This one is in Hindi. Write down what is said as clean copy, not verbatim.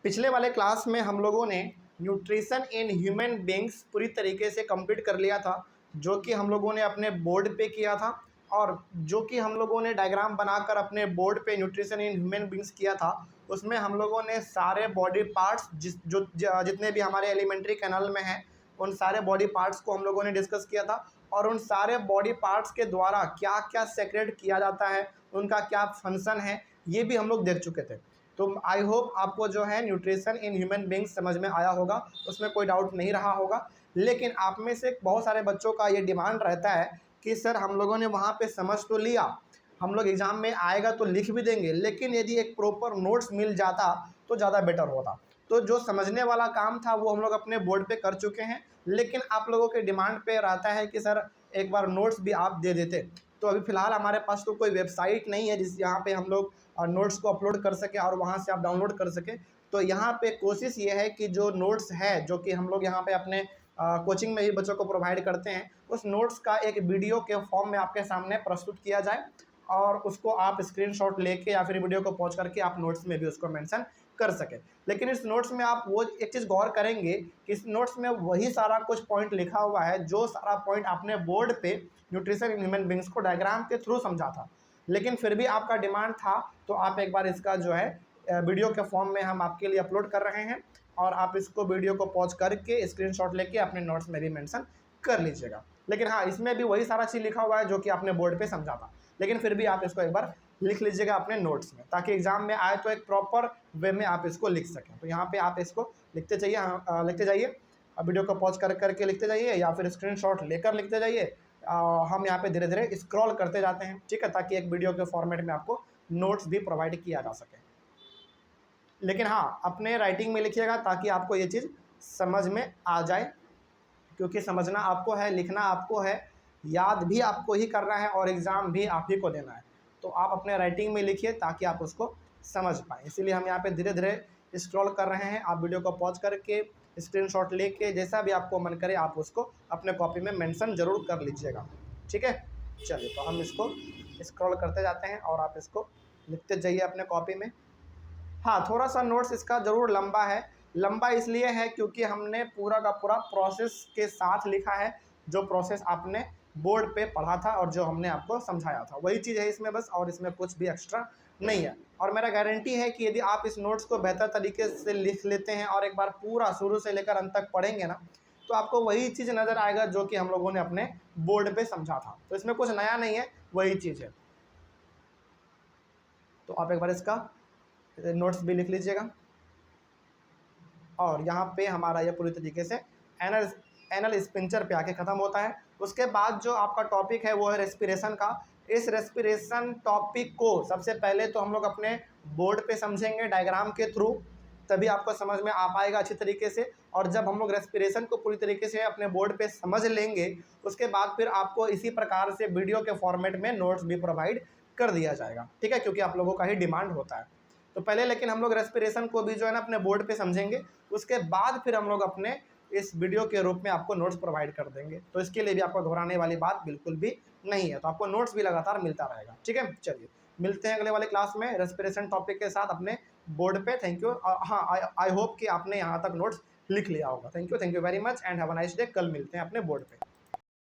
पिछले वाले क्लास में हम लोगों ने न्यूट्रिशन इन ह्यूमन बींग्स पूरी तरीके से कंप्लीट कर लिया था, जो कि हम लोगों ने अपने बोर्ड पे किया था और जो कि हम लोगों ने डायग्राम बनाकर अपने बोर्ड पे न्यूट्रिशन इन ह्यूमन बींग्स किया था। उसमें हम लोगों ने सारे बॉडी पार्ट्स जितने भी हमारे एलिमेंट्री कैनाल में हैं, उन सारे बॉडी पार्ट्स को हम लोगों ने डिस्कस किया था और उन सारे बॉडी पार्ट्स के द्वारा क्या क्या सेक्रेट किया जाता है, उनका क्या फंक्शन है, ये भी हम लोग देख चुके थे। तो आई होप आपको जो है न्यूट्रिशन इन ह्यूमन बींग्स समझ में आया होगा, उसमें कोई डाउट नहीं रहा होगा। लेकिन आप में से बहुत सारे बच्चों का ये डिमांड रहता है कि सर हम लोगों ने वहाँ पे समझ तो लिया, हम लोग एग्ज़ाम में आएगा तो लिख भी देंगे, लेकिन यदि एक प्रॉपर नोट्स मिल जाता तो ज़्यादा बेटर होता। तो जो समझने वाला काम था वो हम लोग अपने बोर्ड पे कर चुके हैं, लेकिन आप लोगों के डिमांड पे रहता है कि सर एक बार नोट्स भी आप दे देते। तो अभी फ़िलहाल हमारे पास तो कोई वेबसाइट नहीं है जिस यहाँ पे हम लोग नोट्स को अपलोड कर सकें और वहाँ से आप डाउनलोड कर सकें। तो यहाँ पे कोशिश ये है कि जो नोट्स है, जो कि हम लोग यहाँ पे अपने कोचिंग में भी बच्चों को प्रोवाइड करते हैं, उस नोट्स का एक वीडियो के फॉर्म में आपके सामने प्रस्तुत किया जाए और उसको आप स्क्रीनशॉट लेके या फिर वीडियो को पॉज करके आप नोट्स में भी उसको मेंशन कर सकें। लेकिन इस नोट्स में आप वो एक चीज़ गौर करेंगे कि इस नोट्स में वही सारा कुछ पॉइंट लिखा हुआ है जो सारा पॉइंट आपने बोर्ड पे न्यूट्रिशन इन ह्यूमन बींग्स को डायग्राम के थ्रू समझा था। लेकिन फिर भी आपका डिमांड था, तो आप एक बार इसका जो है वीडियो के फॉर्म में हम आपके लिए अपलोड कर रहे हैं और आप इसको वीडियो को पॉज करके स्क्रीनशॉट लेके अपने नोट्स में भी मेंशन कर लीजिएगा। लेकिन हाँ, इसमें भी वही सारा चीज़ लिखा हुआ है जो कि आपने बोर्ड पे समझा था, लेकिन फिर भी आप इसको एक बार लिख लीजिएगा अपने नोट्स में, ताकि एग्जाम में आए तो एक प्रॉपर वे में आप इसको लिख सकें। तो यहाँ पे आप इसको लिखते जाइए, वीडियो को पॉज करके लिखते जाइए या फिर स्क्रीनशॉट लेकर लिखते जाइए। हम यहाँ पे धीरे धीरे स्क्रॉल करते जाते हैं, ठीक है, ताकि एक वीडियो के फॉर्मेट में आपको नोट्स भी प्रोवाइड किया जा सके। लेकिन हाँ, अपने राइटिंग में लिखिएगा ताकि आपको ये चीज़ समझ में आ जाए, क्योंकि समझना आपको है, लिखना आपको है, याद भी आपको ही करना है और एग्ज़ाम भी आप ही को देना है। तो आप अपने राइटिंग में लिखिए ताकि आप उसको समझ पाएँ। इसीलिए हम यहाँ पे धीरे धीरे स्क्रॉल कर रहे हैं। आप वीडियो को पॉज करके स्क्रीनशॉट लेके जैसा भी आपको मन करे आप उसको अपने कॉपी में मेंशन ज़रूर कर लीजिएगा, ठीक है। चलिए, तो हम इसको स्क्रॉल करते जाते हैं और आप इसको लिखते जाइए अपने कॉपी में। हाँ, थोड़ा-सा नोट्स इसका ज़रूर लंबा है। लंबा इसलिए है क्योंकि हमने पूरा का पूरा प्रोसेस के साथ लिखा है, जो प्रोसेस आपने बोर्ड पे पढ़ा था और जो हमने आपको समझाया था, वही चीज़ है इसमें बस, और इसमें कुछ भी एक्स्ट्रा नहीं है। और मेरा गारंटी है कि यदि आप इस नोट्स को बेहतर तरीके से लिख लेते हैं और एक बार पूरा शुरू से लेकर अंत तक पढ़ेंगे ना, तो आपको वही चीज़ नज़र आएगा जो कि हम लोगों ने अपने बोर्ड पे समझा था। तो इसमें कुछ नया नहीं है, वही चीज़ है। तो आप एक बार इसका नोट्स भी लिख लीजिएगा। और यहाँ पे हमारा ये पूरी तरीके से एनल स्पिंचर पे आके ख़त्म होता है। उसके बाद जो आपका टॉपिक है वो है रेस्पिरेशन का। इस रेस्पिरेशन टॉपिक को सबसे पहले तो हम लोग अपने बोर्ड पे समझेंगे डायग्राम के थ्रू, तभी आपको समझ में आ पाएगा अच्छी तरीके से। और जब हम लोग रेस्पिरेशन को पूरी तरीके से अपने बोर्ड पे समझ लेंगे, उसके बाद फिर आपको इसी प्रकार से वीडियो के फॉर्मेट में नोट्स भी प्रोवाइड कर दिया जाएगा, ठीक है, क्योंकि आप लोगों का ही डिमांड होता है। तो पहले लेकिन हम लोग रेस्पिरेशन को भी जो है ना अपने बोर्ड पे समझेंगे, उसके बाद फिर हम लोग अपने इस वीडियो के रूप में आपको नोट्स प्रोवाइड कर देंगे। तो इसके लिए भी आपको घबराने वाली बात बिल्कुल भी नहीं है, तो आपको नोट्स भी लगातार मिलता रहेगा, ठीक है। चलिए, मिलते हैं अगले वाले क्लास में रेस्पिरेशन टॉपिक के साथ अपने बोर्ड पे। Thank you. हाँ, आई होप कि आपने यहाँ तक नोट्स लिख लिया होगा। Thank you very much and have a nice day. कल मिलते हैं अपने बोर्ड पे।